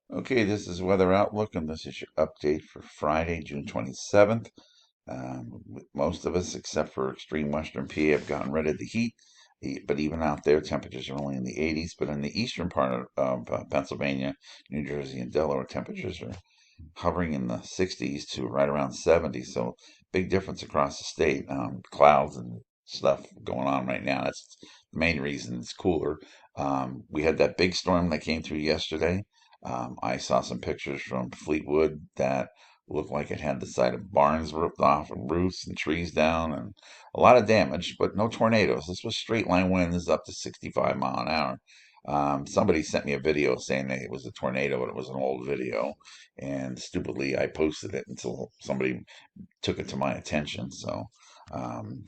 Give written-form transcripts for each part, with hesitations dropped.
Okay, this is Weather Outlook, and this is your update for Friday, June 27th. Most of us, except for extreme western PA, have gotten rid of the heat, but even out there, temperatures are only in the 80s. But in the eastern part of Pennsylvania, New Jersey, and Delaware, temperatures are hovering in the 60s to right around 70. So big difference across the state. Clouds and stuff going on right now. That's the main reason it's cooler. We had that big storm that came through yesterday. I saw some pictures from Fleetwood that looked like it had the side of barns ripped off and roofs and trees down and a lot of damage, but no tornadoes. This was straight line winds up to 65 mile an hour. Somebody sent me a video saying that it was a tornado, but it was an old video. And stupidly, I posted it until somebody took it to my attention. So um,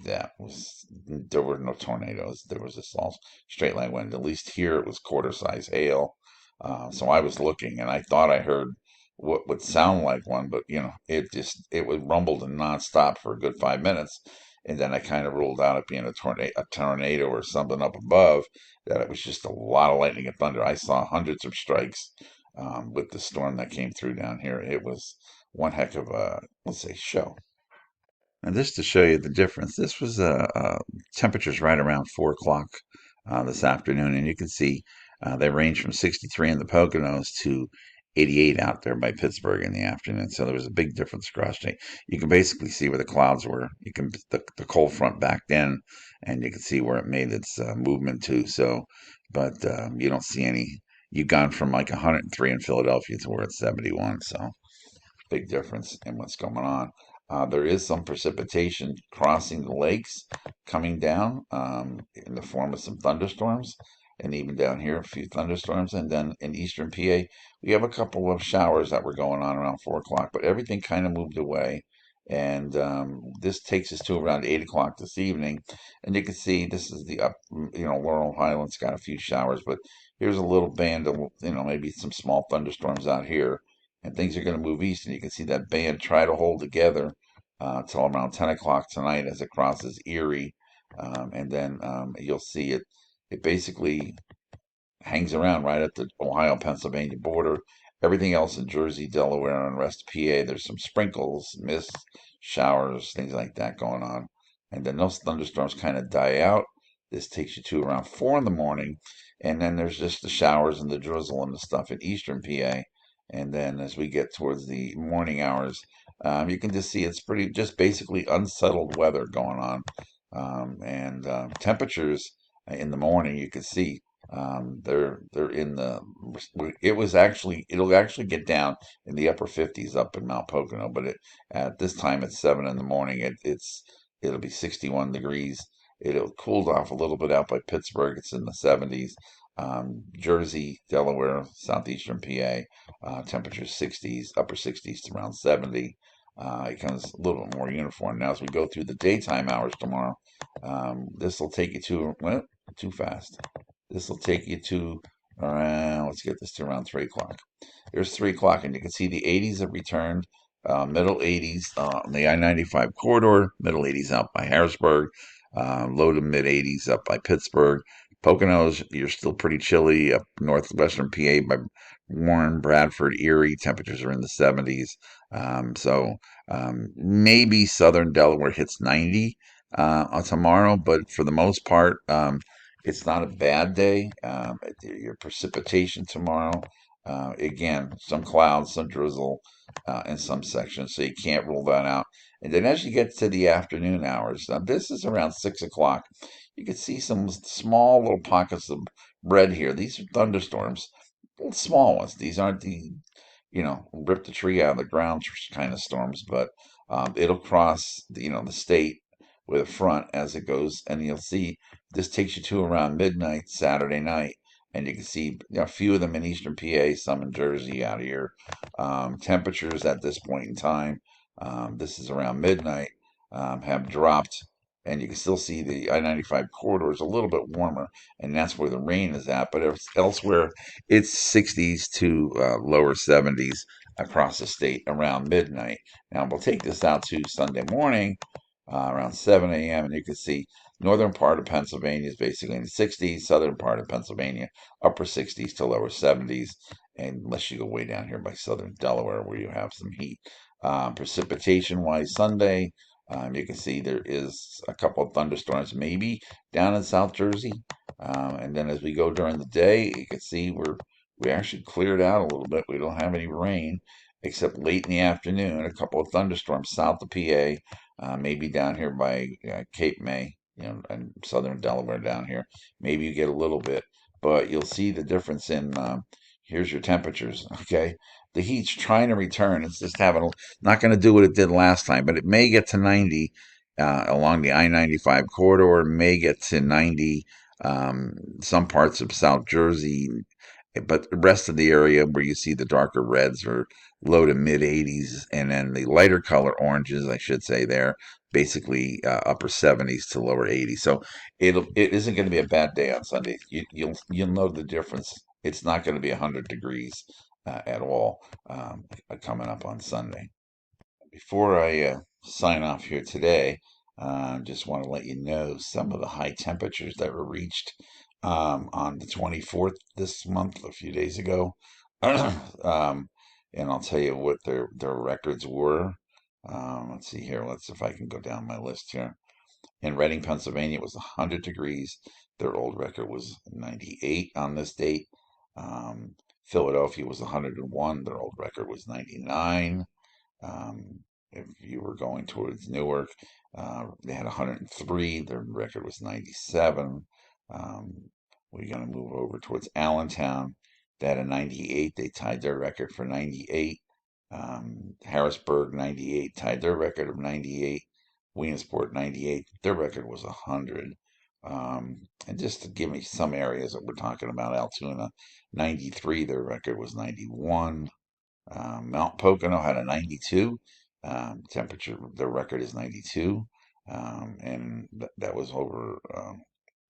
that was there were no tornadoes. There was just all straight line wind. At least here it was quarter size hail. So I was looking, and I thought I heard what would sound like one, but it was rumbled and nonstop for a good 5 minutes. And then I kind of ruled out it being a tornado or something up above, that it was just a lot of lightning and thunder. I saw hundreds of strikes with the storm that came through down here. It was one heck of a, let's say, show. And this to show you the difference. This was temperatures right around 4 o'clock this afternoon, and you can see they range from 63 in the Poconos to 88 out there by Pittsburgh in the afternoon. So there was a big difference across state. You can basically see where the clouds were. You can the cold front backed in, and you can see where it made its movement to. So, but you don't see any. You've gone from like 103 in Philadelphia to where it's 71. So big difference in what's going on. There is some precipitation crossing the lakes coming down in the form of some thunderstorms, and even down here, a few thunderstorms. And then in eastern PA, we have a couple of showers that were going on around 4 o'clock, but everything kind of moved away. And this takes us to around 8 o'clock this evening. And you can see this is the up, Laurel Highlands got a few showers, but here's a little band of, maybe some small thunderstorms out here, and things are going to move east. And you can see that band try to hold together till around 10 o'clock tonight as it crosses Erie. And then you'll see it. It basically hangs around right at the Ohio-Pennsylvania border. Everything else in Jersey, Delaware, and the rest of PA, there's some sprinkles, mist, showers, things like that going on. And then those thunderstorms kind of die out. This takes you to around 4 in the morning. And then there's just the showers and the drizzle and the stuff in eastern PA. And then as we get towards the morning hours, you can just see it's pretty, just basically unsettled weather going on. And temperatures in the morning, you can see they're in the. It'll actually get down in the upper 50s up in Mount Pocono, but at this time it's 7 in the morning. It'll be 61 degrees. It'll cool off a little bit out by Pittsburgh. It's in the 70s. Jersey, Delaware, southeastern PA, temperatures 60s, upper 60s to around 70. It comes a little bit more uniform. Now, as we go through the daytime hours tomorrow, this will take you to, well, too fast. This will take you to around, let's get this to around 3 o'clock. There's 3 o'clock, and you can see the 80s have returned. Middle 80s on the I-95 corridor, middle 80s out by Harrisburg, low to mid 80s up by Pittsburgh. Poconos, you're still pretty chilly up northwestern PA by Warren, Bradford, Erie. Temperatures are in the 70s. Maybe southern Delaware hits 90 tomorrow, but for the most part, it's not a bad day. Your precipitation tomorrow, again, some clouds, some drizzle in some sections, so you can't rule that out. And then as you get to the afternoon hours, this is around 6 o'clock, you can see some small little pockets of red here. These are thunderstorms, little small ones. These aren't the, rip the tree out of the ground kind of storms, but it'll cross the state with a front as it goes, and you'll see this takes you to around midnight Saturday night, and you can see a few of them in eastern PA, some in Jersey out here. Temperatures at this point in time, this is around midnight, have dropped, and you can still see the I-95 corridor is a little bit warmer, and that's where the rain is at. But elsewhere, it's 60s to lower 70s across the state around midnight. Now we'll take this out to Sunday morning around 7 a.m. And you can see northern part of Pennsylvania is basically in the 60s, southern part of Pennsylvania, upper 60s to lower 70s. unless you go way down here by southern Delaware where you have some heat. Precipitation wise, Sunday, you can see there is a couple of thunderstorms maybe down in South Jersey. And then as we go during the day, you can see we actually cleared out a little bit. We don't have any rain except late in the afternoon, a couple of thunderstorms south of PA, maybe down here by Cape May, and southern Delaware down here. Maybe you get a little bit, but you'll see the difference in here's your temperatures. Okay, the heat's trying to return. It's just not going to do what it did last time, but it may get to 90 along the I-95 corridor. It may get to 90 some parts of South Jersey, but the rest of the area where you see the darker reds are low to mid 80s, and then the lighter color oranges, I should say, there basically upper 70s to lower 80s. So it isn't going to be a bad day on Sunday. You'll know the difference. It's not going to be 100 degrees at all coming up on Sunday. Before I sign off here today, I just want to let you know some of the high temperatures that were reached on the 24th this month, a few days ago. And I'll tell you what their records were. Let's see here. Let's see if I can go down my list here. In Reading, Pennsylvania, it was 100 degrees. Their old record was 98 on this date. Philadelphia was 101. Their old record was 99. If you were going towards Newark, they had 103. Their record was 97. We're going to move over towards Allentown. They had a 98. They tied their record for 98. Harrisburg, 98, tied their record of 98. Williamsport, 98. Their record was 100. And just to give me some areas that we're talking about, Altoona, 93. Their record was 91. Mount Pocono had a 92. Temperature, their record is 92. And that was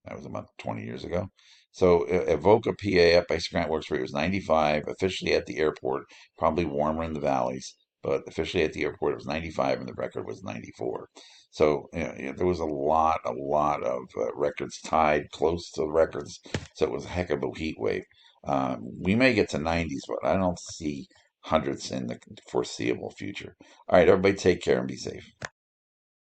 that was about 20 years ago. So Avoca, PA, up by Scranton Works Free was 95. Officially at the airport, probably warmer in the valleys, but officially at the airport it was 95, and the record was 94. So there was a lot of records tied close to the records. So it was a heck of a heat wave. We may get to 90s, but I don't see hundreds in the foreseeable future. All right, everybody take care and be safe.